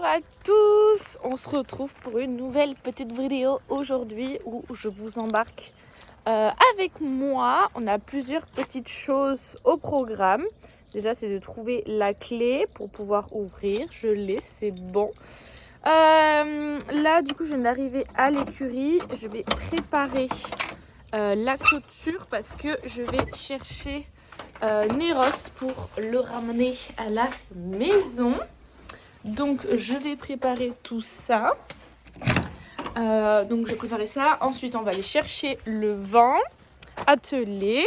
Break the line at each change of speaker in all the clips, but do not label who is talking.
à tous, on se retrouve pour une nouvelle petite vidéo aujourd'hui où je vous embarque avec moi. On a plusieurs petites choses au programme. Déjà c'est de trouver la clé pour pouvoir ouvrir, je l'ai, c'est bon. Là du coup je viens d'arriver à l'écurie, je vais préparer la clôture parce que je vais chercher Néros pour le ramener à la maison. Donc je vais préparer tout ça. Donc je vais préparer ça. Ensuite on va aller chercher le vent, atteler,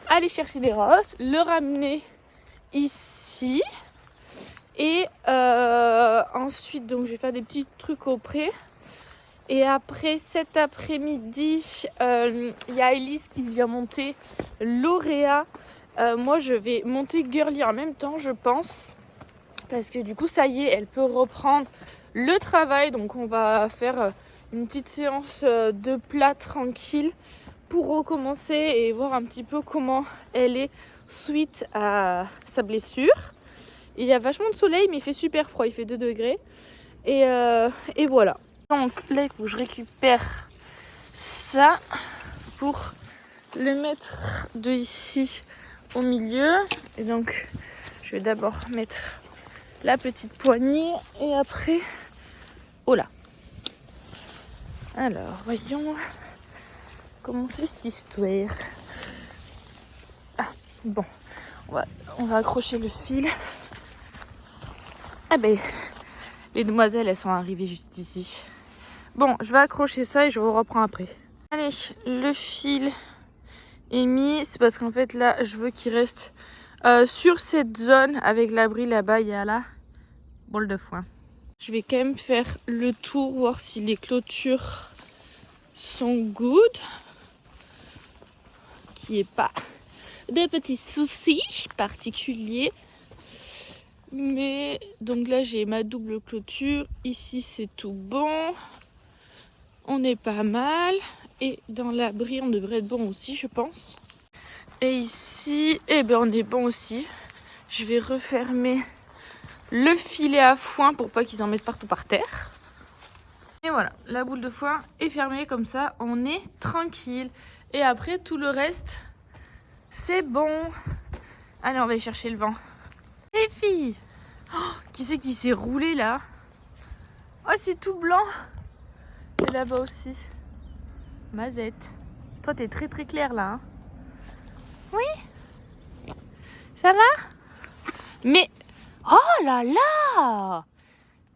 aller chercher Néros, le ramener ici. Et ensuite donc je vais faire des petits trucs au pré. Et après cet après-midi, il y a Elise qui vient monter lauréat. Moi je vais monter girly en même temps je pense. Parce que du coup ça y est, elle peut reprendre le travail. Donc on va faire une petite séance de plat tranquille pour recommencer et voir un petit peu comment elle est suite à sa blessure. Et il y a vachement de soleil mais il fait super froid, il fait 2 degrés. Et voilà. Donc là il faut que je récupère ça pour le mettre de ici au milieu. Et donc je vais d'abord mettre la petite poignée et après oh là. Alors voyons comment c'est cette histoire. Ah bon, on va accrocher le fil. Ah ben les demoiselles elles sont arrivées juste ici. Bon, je vais accrocher ça et je vous reprends après. Allez, le fil est mis. C'est parce qu'en fait là, je veux qu'il reste sur cette zone avec l'abri là-bas. Il y a la boule de foin. Je vais quand même faire le tour, voir si les clôtures sont good. Qu'il n'y ait pas de petits soucis particuliers. Mais donc là, j'ai ma double clôture. Ici, c'est tout bon. On est pas mal. Et dans l'abri, on devrait être bon aussi, je pense. Et ici, eh ben, on est bon aussi. Je vais refermer le filet à foin pour pas qu'ils en mettent partout par terre. Et voilà, la boule de foin est fermée comme ça, on est tranquille. Et après, tout le reste, c'est bon. Allez, on va aller chercher le vent. Les filles, oh, qui c'est qui s'est roulé là? Oh, c'est tout blanc. Et là-bas aussi. Mazette. Toi, t'es très très clair là. Hein, oui? Ça va? Mais, oh là là!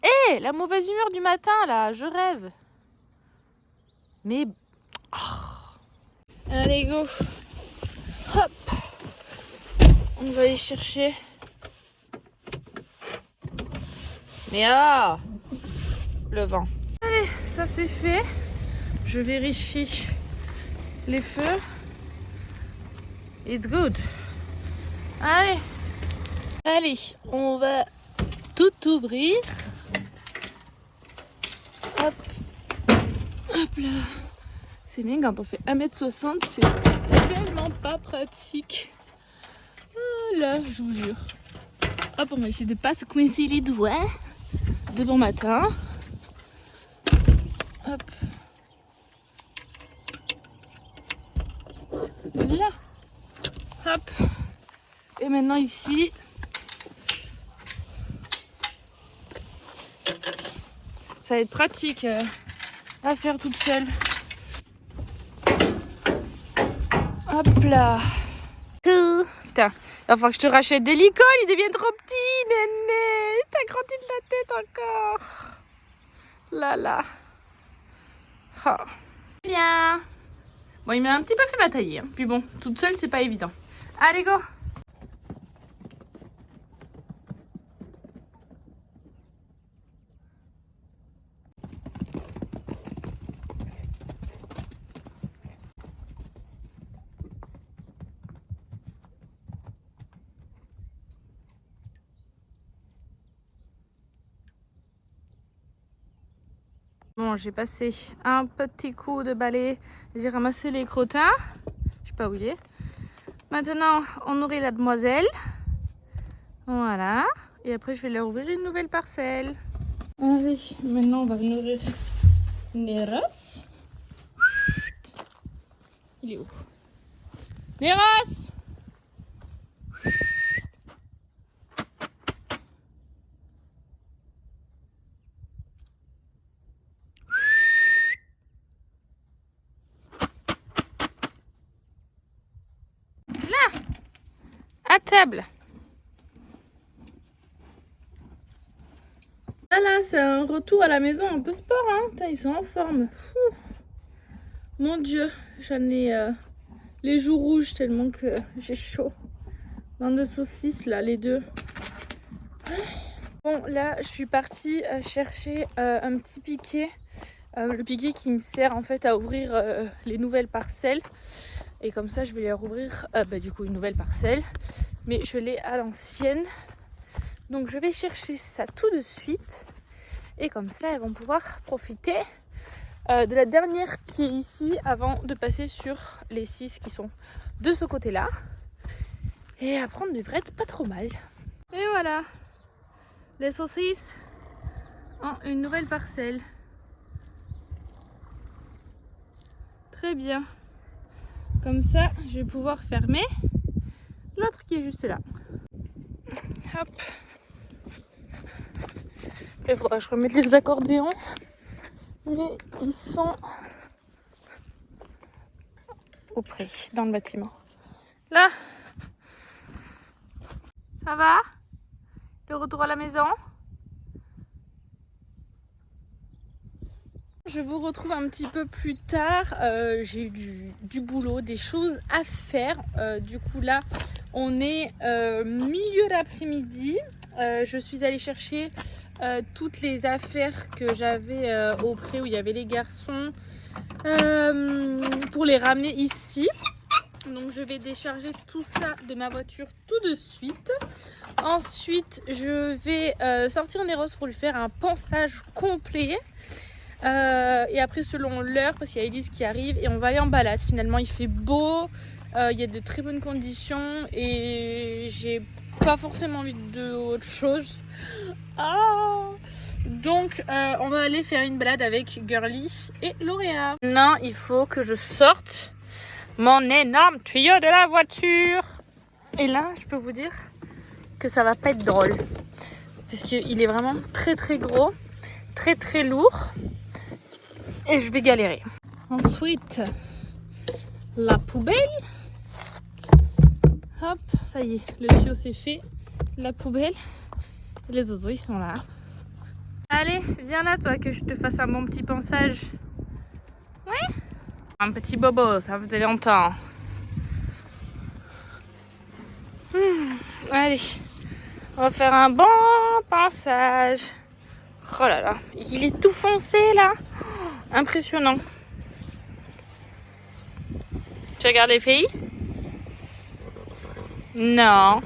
Hé, la mauvaise humeur du matin là, je rêve. Mais, oh. Allez, go. Hop. On va aller chercher. Mais ah, le vent. Allez, ça c'est fait. Je vérifie les feux. It's good. Allez. Allez, on va tout ouvrir. Hop. Hop là. C'est bien quand on fait 1m60, c'est tellement pas pratique. Ah là, je vous jure. Hop, on va essayer de pas se coincer les doigts. De bon matin. Hop. Là. Hop. Et maintenant ici. Ça va être pratique à faire toute seule. Hop là. Putain, il va falloir que je te rachète des licoles, ils deviennent trop petits, néné. T'as grandi de la tête encore. Là là. Oh. Bien. Bon, il m'a un petit peu fait batailler. Hein. Puis bon, toute seule, c'est pas évident. Allez, go. Bon, j'ai passé un petit coup de balai. J'ai ramassé les crottins. Je sais pas où il est. Maintenant, on nourrit la demoiselle. Voilà. Et après, je vais leur ouvrir une nouvelle parcelle. Allez, maintenant on va nourrir Neros. Il est où? Neros! Là! À table! Voilà, c'est un retour à la maison un peu sport, hein. Putain, ils sont en forme. Ouh. Mon Dieu, j'en ai les joues rouges tellement que j'ai chaud. Bande de saucisses là, les deux. Bon, là, je suis partie chercher un petit piquet. Le piquet qui me sert en fait à ouvrir les nouvelles parcelles. Et comme ça, je vais leur ouvrir du coup une nouvelle parcelle. Mais je l'ai à l'ancienne. Donc je vais chercher ça tout de suite. Et comme ça, elles vont pouvoir profiter de la dernière qui est ici avant de passer sur les 6 qui sont de ce côté-là. Et après, on devrait être pas trop mal. Et voilà, les saucisses ont une nouvelle parcelle. Très bien. Comme ça, je vais pouvoir fermer l'autre qui est juste là. Hop. Il faudra que je remette les accordéons. Mais ils sont au pré, dans le bâtiment. Là, ça va? Le retour à la maison? Je vous retrouve un petit peu plus tard. J'ai eu du boulot, des choses à faire. Du coup là, on est milieu d'après-midi. Je suis allée chercher toutes les affaires que j'avais au pré où il y avait les garçons pour les ramener ici. Donc je vais décharger tout ça de ma voiture tout de suite. Ensuite, je vais sortir Neros pour lui faire un pansage complet. Et après selon l'heure, parce qu'il y a Elise qui arrive, et on va aller en balade. Finalement il fait beau, il y a de très bonnes conditions et j'ai pas forcément envie de autre chose. Donc on va aller faire une balade avec Girly et Lauréat. Non, il faut que je sorte mon énorme tuyau de la voiture. Et là je peux vous dire que ça va pas être drôle parce qu'il est vraiment très très gros, très très lourd. Et je vais galérer. Ensuite, la poubelle. Hop, ça y est, le tuyau c'est fait. La poubelle. Les autres, ils sont là. Allez, viens là, toi, que je te fasse un bon petit pansage. Ouais? Un petit bobo, ça faisait longtemps. Allez, on va faire un bon pansage. Oh là là, il est tout foncé là. Impressionnant. Tu regardes les filles? Non.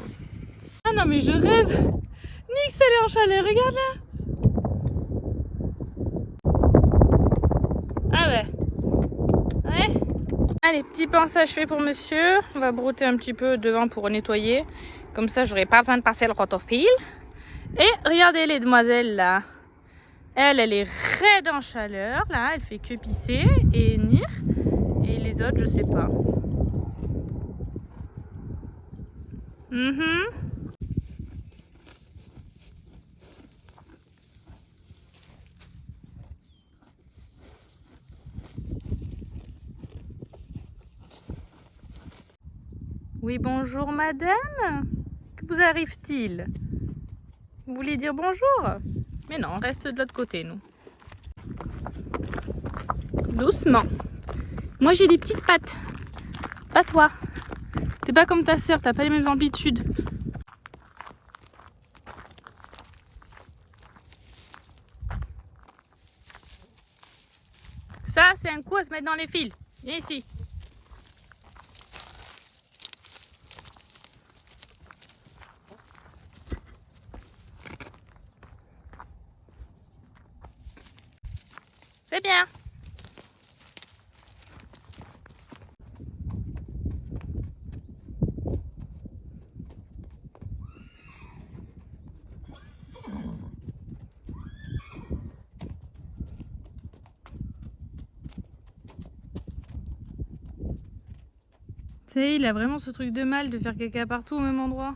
Ah non mais je rêve. Nix, elle est en chaleur, regarde là. Ah ouais. Ouais. Allez, petit pansage fait pour monsieur. On va brouter un petit peu devant pour nettoyer. Comme ça, j'aurai pas besoin de passer le rotophile. Et regardez les demoiselles là. Elle est raide en chaleur. Là, elle fait que pisser et nir. Et les autres, je sais pas. Oui, bonjour madame. Que vous arrive-t-il? Vous voulez dire bonjour? Mais non, on reste de l'autre côté, nous. Doucement. Moi, j'ai des petites pattes. Pas toi. T'es pas comme ta sœur, t'as pas les mêmes amplitudes. Ça, c'est un coup à se mettre dans les fils. Viens ici. C'est bien. Ça y est, il a vraiment ce truc de mal de faire caca partout au même endroit.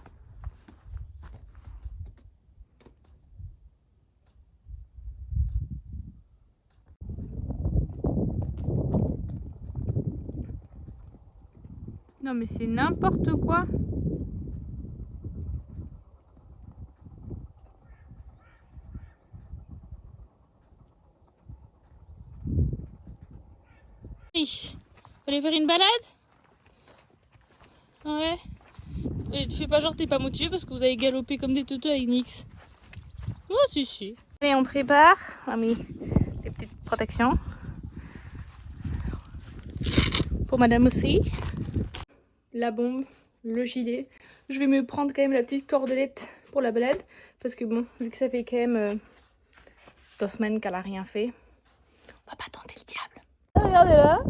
Non mais c'est n'importe quoi. Vous allez faire une balade? Ouais. Et tu fais pas genre t'es pas motivé parce que vous avez galopé comme des toutous avec Nix. Oh si. Et on prépare. Ah mais des petites protections. Pour madame aussi. La bombe, le gilet. Je vais me prendre quand même la petite cordelette pour la balade. Parce que bon, vu que ça fait quand même 2 semaines qu'elle a rien fait, on va pas tenter le diable. Regardez là,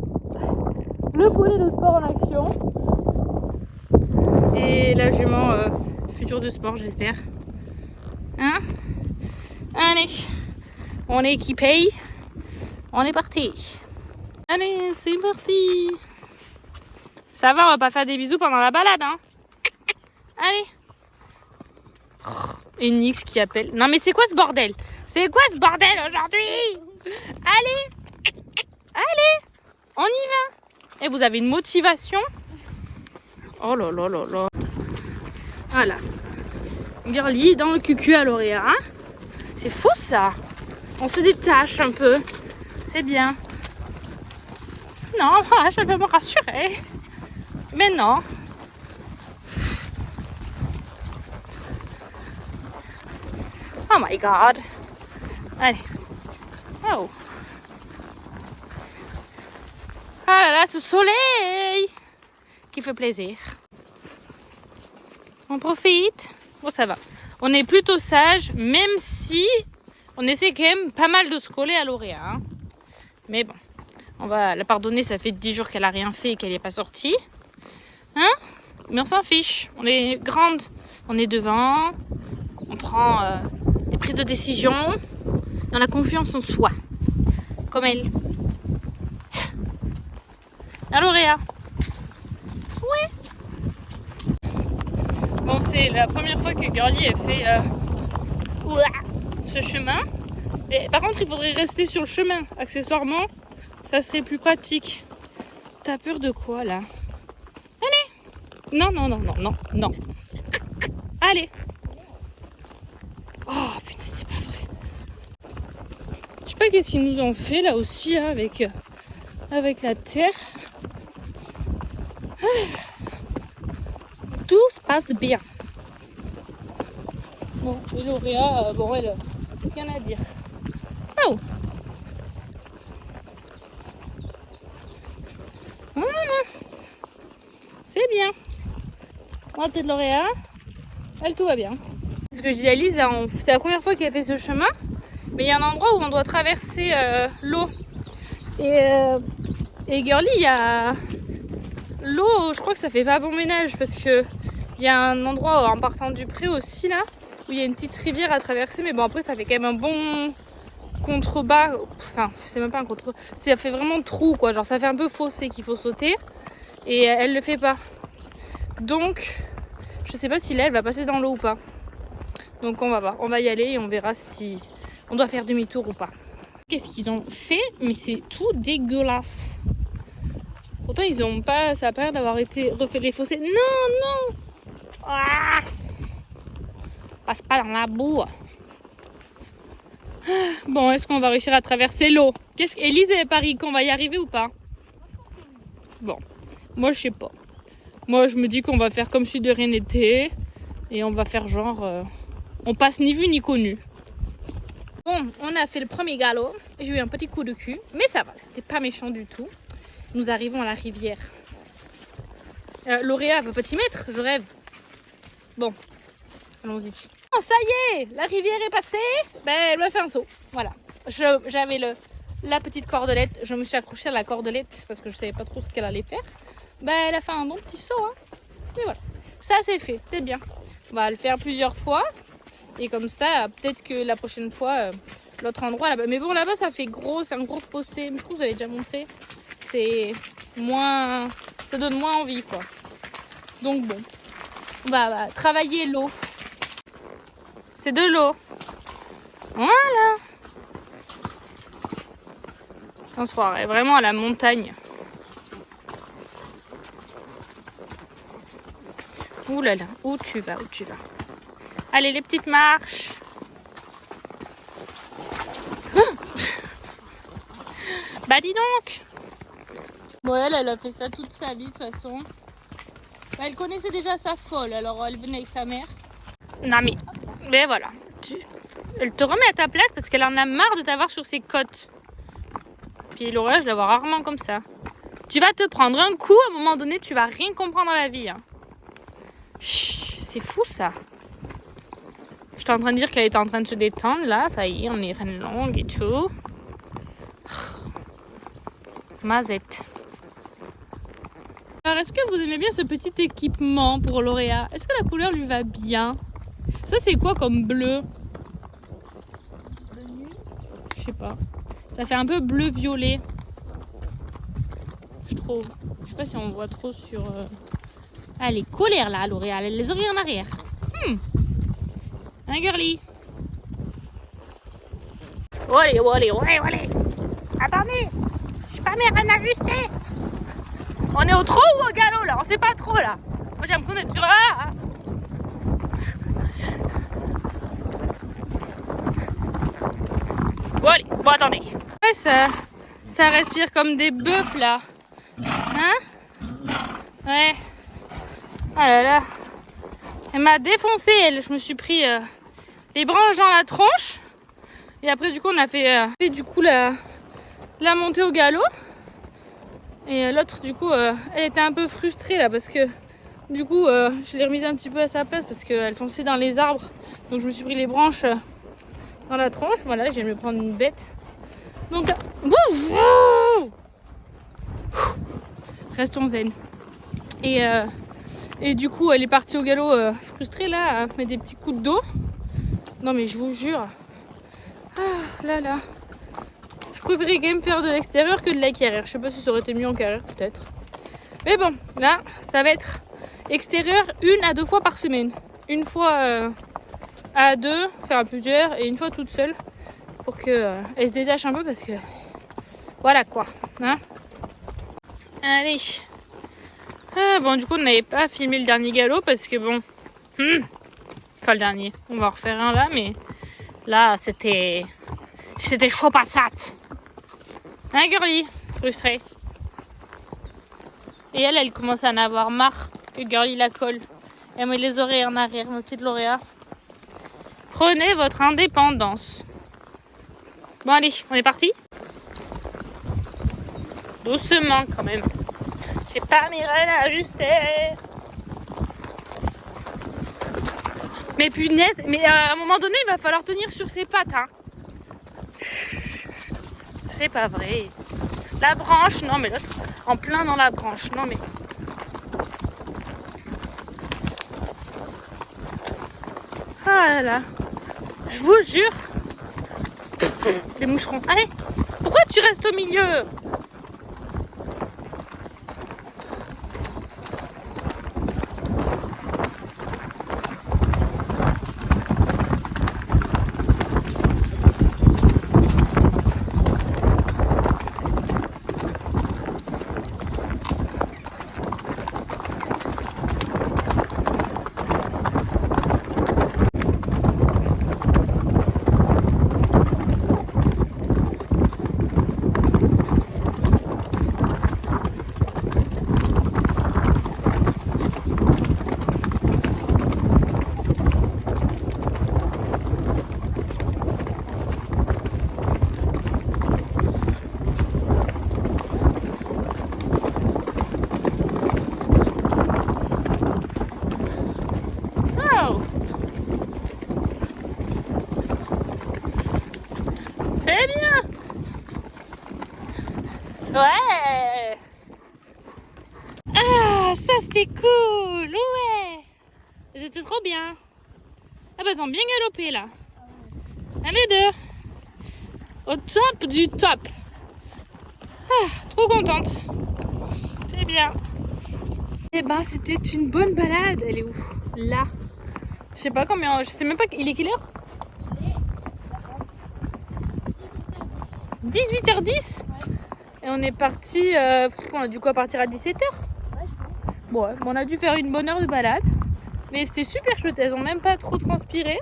le poney de sport en action. Et la jument future de sport, j'espère. Hein? Allez, on est équipé. On est parti. Allez, c'est parti. Ça va, on va pas faire des bisous pendant la balade, hein? Allez. Et Nix qui appelle. Non mais c'est quoi ce bordel? C'est quoi ce bordel aujourd'hui? Allez, on y va. Et vous avez une motivation? Oh là là là là. Voilà. Girly dans le cucu à Lauréat. Hein? C'est fou ça. On se détache un peu. C'est bien. Non, je vais me rassurer. Mais non. Oh my god. Allez. Oh. Ah là là, ce soleil qui fait plaisir. On profite. Bon, ça va. On est plutôt sage, même si on essaie quand même pas mal de se coller à Lauréat. Hein. Mais bon, on va la pardonner. Ça fait 10 jours qu'elle a rien fait et qu'elle n'est pas sortie. Hein? Mais on s'en fiche. On est grande. On est devant. On prend des prises de décision. Et on a confiance en soi. Comme elle. À Lauréat. Ouais. Bon, c'est la première fois que Girly a fait ce chemin. Et, par contre, il faudrait rester sur le chemin. Accessoirement, ça serait plus pratique. T'as peur de quoi, là? Allez. Non. Allez. Oh, putain, c'est pas vrai. Je sais pas qu'est-ce qu'ils nous ont fait, là aussi, là, avec la terre. Tout se passe bien. Bon, et Lauréat, bon, elle, rien à dire. Oh! C'est bien. On peut-être Lauréat. Elle, tout va bien. Ce que je dis à Lise, c'est la première fois qu'elle fait ce chemin. Mais il y a un endroit où on doit traverser l'eau. Et Girly, il y a l'eau, je crois que ça fait pas bon ménage parce que il y a un endroit en partant du pré aussi là où il y a une petite rivière à traverser, mais bon après ça fait quand même un bon contrebas, enfin c'est même pas un contre, ça fait vraiment trou quoi, genre ça fait un peu fossé qu'il faut sauter et elle le fait pas. Donc je sais pas si là elle va passer dans l'eau ou pas. Donc on va voir, on va y aller et on verra si on doit faire demi-tour ou pas. Qu'est-ce qu'ils ont fait? Mais c'est tout dégueulasse. Pourtant ils ont pas, ça a pas l'air d'avoir été refait les fossés. Non. Ah, passe pas dans la boue. Bon, est-ce qu'on va réussir à traverser l'eau? Élise et Paris, qu'on va y arriver ou pas? Bon, moi je sais pas. Moi je me dis qu'on va faire comme si de rien n'était. Et on va faire genre... on passe ni vu ni connu. Bon, on a fait le premier galop. J'ai eu un petit coup de cul. Mais ça va, c'était pas méchant du tout. Nous arrivons à la rivière. Lauréat va pas t'y mettre, je rêve. Bon, allons-y. Oh, ça y est, la rivière est passée. Ben, elle m'a fait un saut. Voilà. J'avais la petite cordelette. Je me suis accrochée à la cordelette parce que je savais pas trop ce qu'elle allait faire. Ben, elle a fait un bon petit saut. Hein. Et voilà. Ça, c'est fait. C'est bien. On va le faire plusieurs fois. Et comme ça, peut-être que la prochaine fois, l'autre endroit là-bas. Mais bon, là-bas, ça fait gros. C'est un gros fossé. Mais je crois que vous avez déjà montré. C'est moins Ça donne moins envie quoi. Donc bon, on va travailler l'eau. C'est de l'eau. Voilà. On se croirait vraiment à la montagne. Ouh là là, où tu vas, où tu vas. Allez, les petites marches. Bah dis donc. Bon, elle a fait ça toute sa vie de toute façon. Bah, elle connaissait déjà sa folle, alors elle venait avec sa mère. Non mais voilà. Elle te remet à ta place parce qu'elle en a marre de t'avoir sur ses côtes. Puis Laura, je la vois rarement comme ça. Tu vas te prendre un coup, à un moment donné, tu vas rien comprendre dans la vie. Hein. C'est fou ça. J'étais en train de dire qu'elle était en train de se détendre, là, ça y est, on est reine longue et tout. Mazette. Alors, est-ce que vous aimez bien ce petit équipement pour Lauréat? Est-ce que la couleur lui va bien? Ça, c'est quoi comme bleu? Je sais pas. Ça fait un peu bleu-violet. Je trouve. Je sais pas si on voit trop sur... Ah, elle est colère là, L'Oréal. Elle les oreilles en arrière. Hein, girly? Allez. Attendez. Je suis pas bien ajustée. On est au trot ou au galop là? On sait pas trop là. Moi j'ai l'impression d'être... Ah bon, allez. Bon, attendez. Ouais, ça respire comme des bœufs là. Hein? Ouais. Oh là là. Elle m'a défoncé, elle. Je me suis pris les branches dans la tronche. Et après, du coup, on a fait du coup la montée au galop. Et l'autre, du coup, elle était un peu frustrée là parce que du coup, je l'ai remise un petit peu à sa place parce qu'elle fonçait dans les arbres. Donc, je me suis pris les branches dans la tronche. Voilà, je viens de me prendre une bête. Donc, restons zen. Et du coup, elle est partie au galop frustrée là, à mettre des petits coups d'eau. Non, mais je vous jure. Ah là là. Je préférais quand même faire de l'extérieur que de la carrière. Je sais pas si ça aurait été mieux en carrière, peut-être. Mais bon, là, ça va être extérieur 1 à 2 fois par semaine. Une fois à 2, faire à plusieurs, et une fois toute seule. Pour qu'elle se détache un peu parce que... Voilà quoi. Hein, allez. Ah, bon, du coup, on n'avait pas filmé le dernier galop parce que bon... Enfin, le dernier. On va en refaire un là, mais... Là, c'était chaud patate. Hein, girly? Frustrée. Et elle commence à en avoir marre que girly la colle. Elle met les oreilles en arrière, ma petite Lauréat. Prenez votre indépendance. Bon, allez, on est parti? Doucement, quand même. J'ai pas mes rênes à ajuster. Mais punaise, mais à un moment donné, il va falloir tenir sur ses pattes. Hein. C'est pas vrai. La branche, non mais l'autre, en plein dans la branche, non mais... Ah là là, je vous jure. Des moucherons. Allez, pourquoi tu restes au milieu? C'est bien. Ouais. Ah, ça c'était cool. Ouais. C'était trop bien. Ah bah ils ont bien galopé là. Allez deux. Au top du top. Ah, trop contente. C'est bien. Et ben c'était une bonne balade. Elle est où? Là. Je sais pas combien, je sais même pas, il est quelle heure? 18h10. Et on est parti, on a dû quoi partir à 17h? Bon, ouais, on a dû faire une bonne heure de balade. Mais c'était super chouette, elles ont même pas trop transpiré.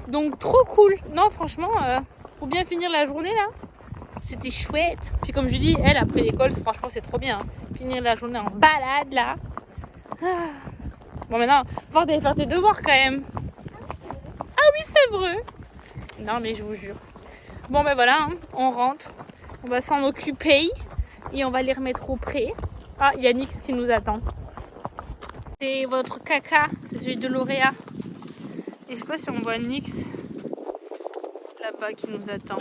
Donc trop cool. Non franchement, pour bien finir la journée là, c'était chouette. Puis comme je dis, elle après l'école, franchement c'est trop bien. Hein. Finir la journée en balade là. Ah. Bon maintenant, va falloir faire tes devoirs quand même. Ah oui c'est vrai. Non mais je vous jure. Bon ben voilà, hein, on rentre. On va s'en occuper. Et on va les remettre au pré. Ah, il y a Nix qui nous attend. C'est votre caca, c'est celui de lauréat. Et je sais pas si on voit Nix là-bas qui nous attend.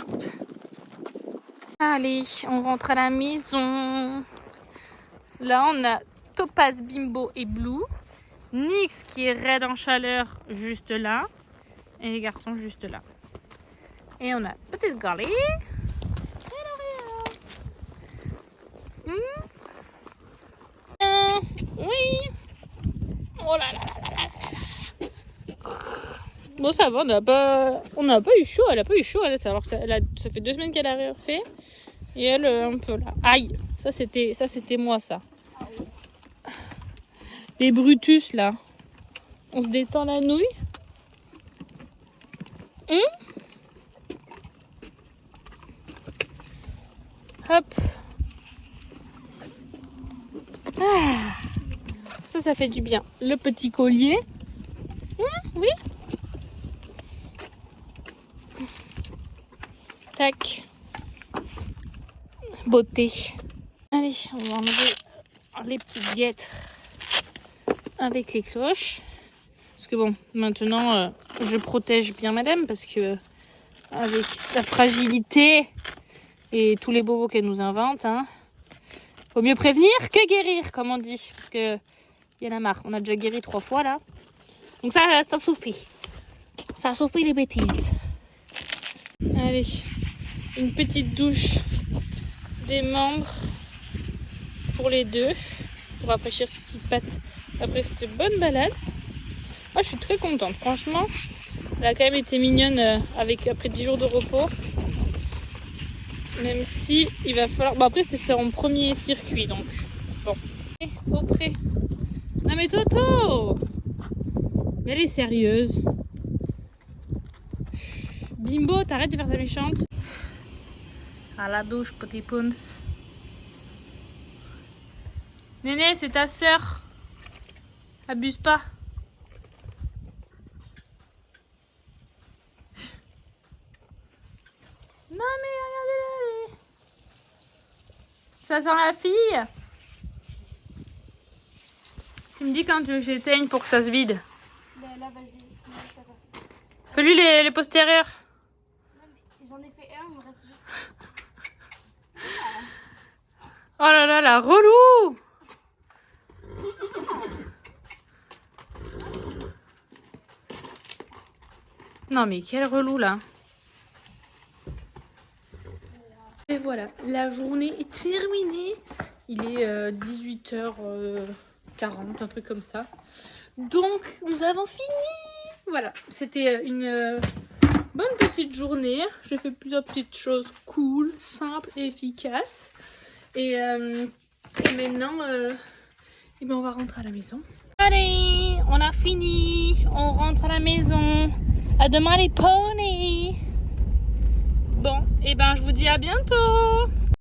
Allez, on rentre à la maison. Là, on a Topaz, Bimbo et Blue. Nix qui est raide en chaleur juste là. Et les garçons juste là. Et on a Petite Galée. Et lauréat. Oui. Oh là là là là là là. Bon ça va, on n'a pas eu chaud, elle a pas eu chaud, alors que ça fait 2 semaines qu'elle a rien fait. Et elle un peu là. Aïe, ça c'était moi ça. Les Brutus là. On se détend la nouille. Hop. Ah. Ça fait du bien. Le petit collier. Oui. Tac. Beauté. Allez, on va enlever les petites guêtres avec les cloches. Parce que bon, maintenant, je protège bien madame parce que avec sa fragilité et tous les bobos qu'elle nous invente, hein, vaut mieux prévenir que guérir, comme on dit. Parce que il y en a marre. On a déjà guéri 3 fois là. Donc ça suffit. Ça suffit les bêtises. Allez, une petite douche des membres pour les deux. Pour rafraîchir ces petites pattes après cette bonne balade. Moi je suis très contente. Franchement, elle a quand même été mignonne après 10 jours de repos. Même si il va falloir... Bon après c'était son premier circuit donc. Bon. Et au pré. Non mais Toto! Mais elle est sérieuse. Bimbo, t'arrêtes de faire ta méchante. À la douche, petit Pounce. Néné, c'est ta sœur. Abuse pas. Non mais regardez-la. Ça sent la fille. Tu me dis quand tu veux que j'éteigne pour que ça se vide.
Ben là, vas-y.
Fais-lui les postérieurs.
Non, mais j'en ai fait un, il me reste juste.
Oh là là, la relou. Non mais quel relou là. Et voilà, la journée est terminée. Il est 18h40, un truc comme ça. Donc, nous avons fini. Voilà, c'était une bonne petite journée. J'ai fait plusieurs petites choses cool, simples et efficaces. Et maintenant, ben on va rentrer à la maison. Allez, on a fini. On rentre à la maison. À demain les poneys. Bon, et ben je vous dis à bientôt.